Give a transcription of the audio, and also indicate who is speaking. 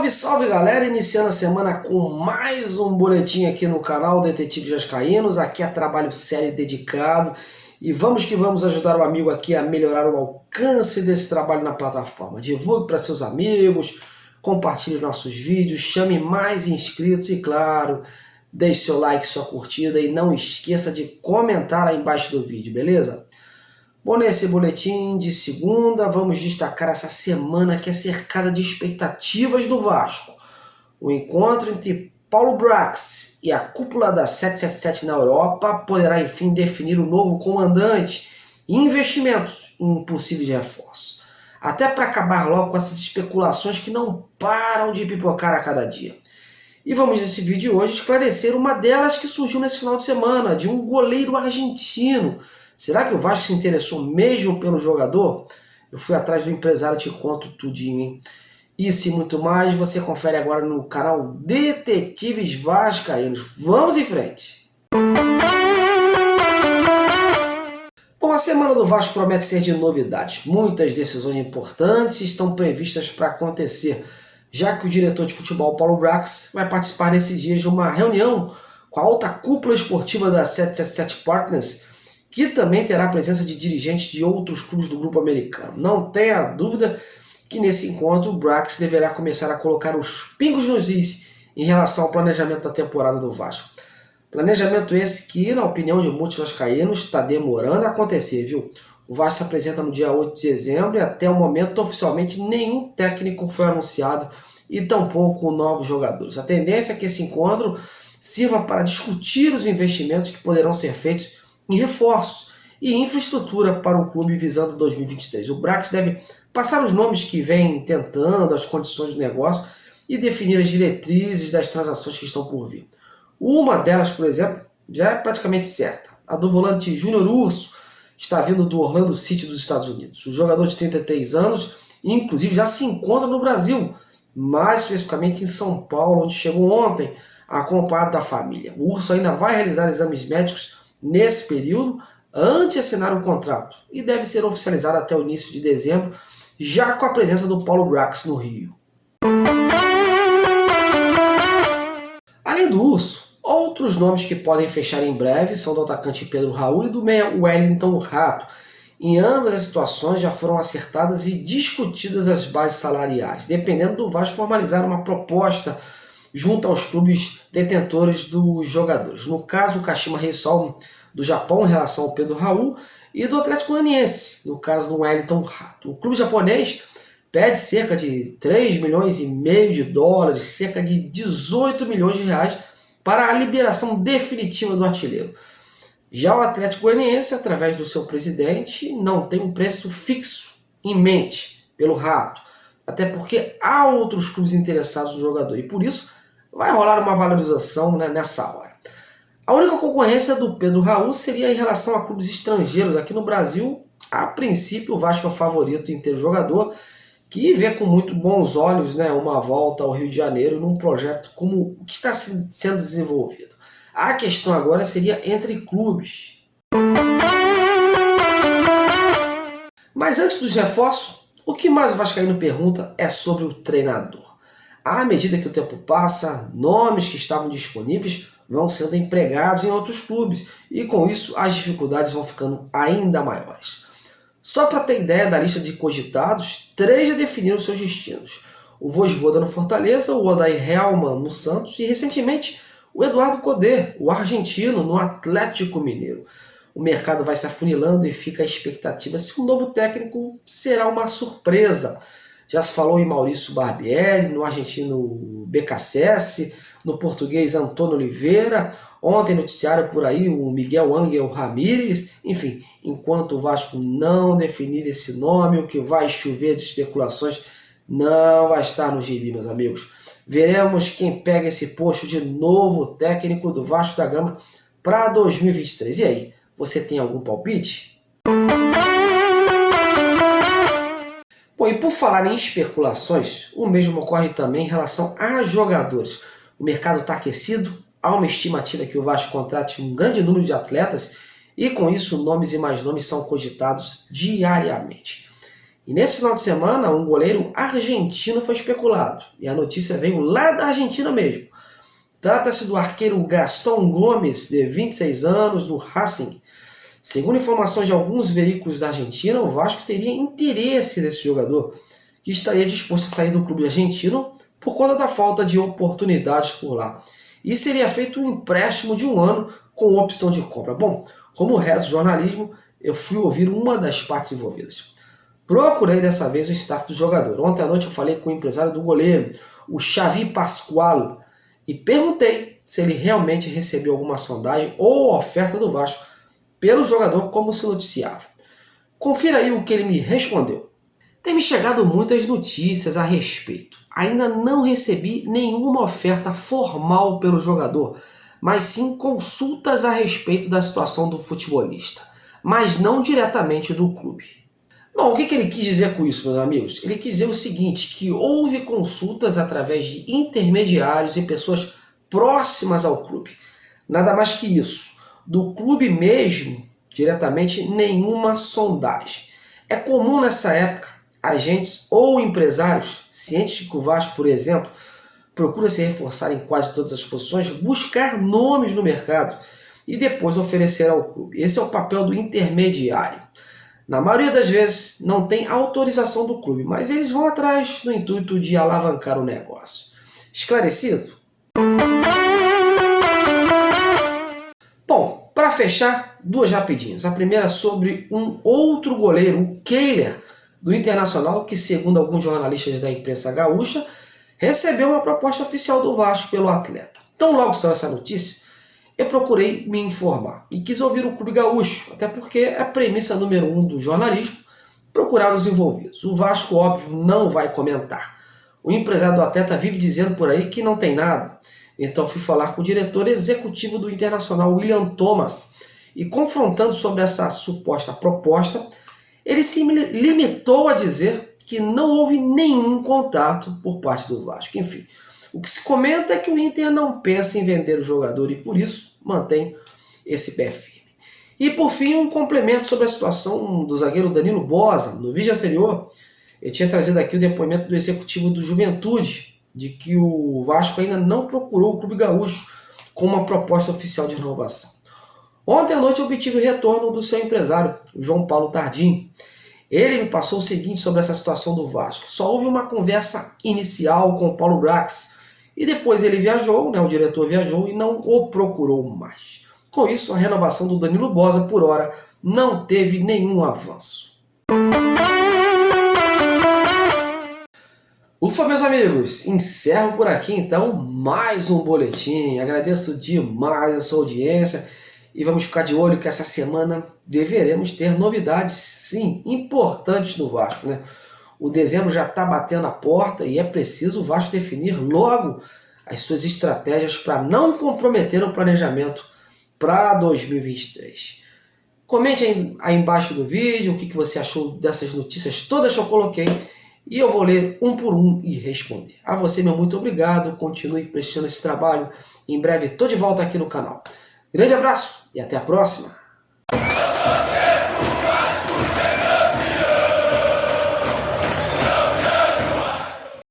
Speaker 1: Salve, salve galera! Iniciando a semana com mais um boletim aqui no canal Detetives Vascaínos. Aqui é trabalho sério e dedicado. E vamos que vamos ajudar o amigo aqui a melhorar o alcance desse trabalho na plataforma. Divulgue para seus amigos, compartilhe nossos vídeos, chame mais inscritos e, claro, deixe seu like, sua curtida e não esqueça de comentar aí embaixo do vídeo, beleza? Bom, nesse boletim de segunda, vamos destacar essa semana que é cercada de expectativas do Vasco. O encontro entre Paulo Brax e a cúpula da 777 na Europa poderá, enfim, definir o novo comandante e investimentos em possíveis reforços. Até para acabar logo com essas especulações que não param de pipocar a cada dia. E vamos, nesse vídeo hoje, esclarecer uma delas que surgiu nesse final de semana, de um goleiro argentino. Será que o Vasco se interessou mesmo pelo jogador? Eu fui atrás do empresário e te conto tudinho, hein? Isso e muito mais você confere agora no canal Detetives Vascaínos. Vamos em frente! Bom, a semana do Vasco promete ser de novidades. Muitas decisões importantes estão previstas para acontecer, já que o diretor de futebol, Paulo Brax, vai participar nesses dias de uma reunião com a alta cúpula esportiva da 777 Partners, que também terá a presença de dirigentes de outros clubes do grupo americano. Não tenha dúvida que nesse encontro o Brax deverá começar a colocar os pingos nos is em relação ao planejamento da temporada do Vasco. Planejamento esse que, na opinião de muitos vascaínos, está demorando a acontecer, viu? O Vasco se apresenta no dia 8 de dezembro e até o momento oficialmente nenhum técnico foi anunciado e tampouco novos jogadores. A tendência é que esse encontro sirva para discutir os investimentos que poderão ser feitos em reforços e infraestrutura para o clube visando 2023. O Brax deve passar os nomes que vem tentando, as condições do negócio e definir as diretrizes das transações que estão por vir. Uma delas, por exemplo, já é praticamente certa. A do volante Júnior Urso está vindo do Orlando City dos Estados Unidos. O jogador de 33 anos, inclusive, já se encontra no Brasil, mais especificamente em São Paulo, onde chegou ontem, acompanhado da família. O Urso ainda vai realizar exames médicos nesse período, antes de assinar o contrato, e deve ser oficializado até o início de dezembro, já com a presença do Paulo Brax no Rio. Além do Urso, outros nomes que podem fechar em breve são do atacante Pedro Raul e do meia Wellington Rato. Em ambas as situações já foram acertadas e discutidas as bases salariais, dependendo do Vasco formalizar uma proposta junto aos clubes detentores dos jogadores. No caso, o Kashima Reysol do Japão em relação ao Pedro Raul e do Atlético Goianiense, no caso do Wellington Rato. O clube japonês pede cerca de 3,5 milhões de dólares, cerca de 18 milhões de reais para a liberação definitiva do artilheiro. Já o Atlético Goianiense, através do seu presidente, não tem um preço fixo em mente pelo Rato, até porque há outros clubes interessados no jogador e por isso vai rolar uma valorização, né, nessa hora. A única concorrência do Pedro Raul seria em relação a clubes estrangeiros. Aqui no Brasil, a princípio, o Vasco é o favorito em ter o jogador, que vê com muito bons olhos, né, uma volta ao Rio de Janeiro num projeto como o que está sendo desenvolvido. A questão agora seria entre clubes. Mas antes dos reforços, o que mais o vascaíno pergunta é sobre o treinador. À medida que o tempo passa, nomes que estavam disponíveis vão sendo empregados em outros clubes e com isso as dificuldades vão ficando ainda maiores. Só para ter ideia da lista de cogitados, 3 já definiram seus destinos. O Vojvoda no Fortaleza, o Odair Hellmann no Santos e recentemente o Eduardo Cudê, o argentino, no Atlético Mineiro. O mercado vai se afunilando e fica a expectativa se o novo técnico será uma surpresa. Já se falou em Maurício Barbieri, no argentino BKSS, no português Antônio Oliveira, ontem noticiaram por aí o Miguel Ángel Ramírez. Enfim, enquanto o Vasco não definir esse nome, o que vai chover de especulações não vai estar no gibi, meus amigos. Veremos quem pega esse posto de novo técnico do Vasco da Gama para 2023. E aí, você tem algum palpite? Bom, e por falar em especulações, o mesmo ocorre também em relação a jogadores. O mercado está aquecido, há uma estimativa que o Vasco contrate um grande número de atletas e com isso nomes e mais nomes são cogitados diariamente. E nesse final de semana, um goleiro argentino foi especulado. E a notícia veio lá da Argentina mesmo. Trata-se do arqueiro Gastón Gomes, de 26 anos, do Racing. Segundo informações de alguns veículos da Argentina, o Vasco teria interesse nesse jogador, que estaria disposto a sair do clube argentino por conta da falta de oportunidades por lá. E seria feito um empréstimo de 1 ano com opção de compra. Bom, como reza o jornalismo, eu fui ouvir uma das partes envolvidas. Procurei dessa vez o staff do jogador. Ontem à noite eu falei com o empresário do goleiro, o Xavi Pascual, e perguntei se ele realmente recebeu alguma sondagem ou oferta do Vasco pelo jogador, como se noticiava. Confira aí o que ele me respondeu. Tem me chegado muitas notícias a respeito. Ainda não recebi nenhuma oferta formal pelo jogador, mas sim consultas a respeito da situação do futebolista, mas não diretamente do clube. Bom, o que ele quis dizer com isso, meus amigos? Ele quis dizer o seguinte, que houve consultas através de intermediários e pessoas próximas ao clube. Nada mais que isso. Do clube mesmo, diretamente, nenhuma sondagem. É comum nessa época, agentes ou empresários, cientes de que o Vasco, por exemplo, procura se reforçar em quase todas as posições, buscar nomes no mercado e depois oferecer ao clube. Esse é o papel do intermediário. Na maioria das vezes não tem autorização do clube, mas eles vão atrás no intuito de alavancar o negócio. Esclarecido? Bom, para fechar, 2 rapidinhas. A primeira sobre um outro goleiro, o Kehler, do Internacional, que segundo alguns jornalistas da imprensa gaúcha, recebeu uma proposta oficial do Vasco pelo atleta. Então logo saiu essa notícia, eu procurei me informar e quis ouvir o clube gaúcho, até porque é a premissa número 1 do jornalismo, procurar os envolvidos. O Vasco, óbvio, não vai comentar. O empresário do atleta vive dizendo por aí que não tem nada. Então fui falar com o diretor executivo do Internacional, William Thomas, e confrontando sobre essa suposta proposta, ele se limitou a dizer que não houve nenhum contato por parte do Vasco. Enfim, o que se comenta é que o Inter não pensa em vender o jogador e por isso mantém esse pé firme. E por fim, um complemento sobre a situação do zagueiro Danilo Boza. No vídeo anterior, eu tinha trazido aqui o depoimento do executivo do Juventude, de que o Vasco ainda não procurou o clube gaúcho com uma proposta oficial de renovação. Ontem à noite eu obtive o retorno do seu empresário, o João Paulo Tardim. Ele me passou o seguinte sobre essa situação do Vasco. Só houve uma conversa inicial com o Paulo Brax, e depois ele viajou, o diretor viajou e não o procurou mais. Com isso, a renovação do Danilo Boza, por hora, não teve nenhum avanço. Ufa, meus amigos, encerro por aqui então mais um boletim. Agradeço demais a sua audiência e vamos ficar de olho que essa semana deveremos ter novidades, sim, importantes no Vasco, né? O dezembro já está batendo a porta e é preciso o Vasco definir logo as suas estratégias para não comprometer o planejamento para 2023. Comente aí embaixo do vídeo o que você achou dessas notícias todas que eu coloquei e eu vou ler um por um e responder. A você, meu muito obrigado, continue prestando esse trabalho. Em breve estou de volta aqui no canal. Grande abraço e até a próxima!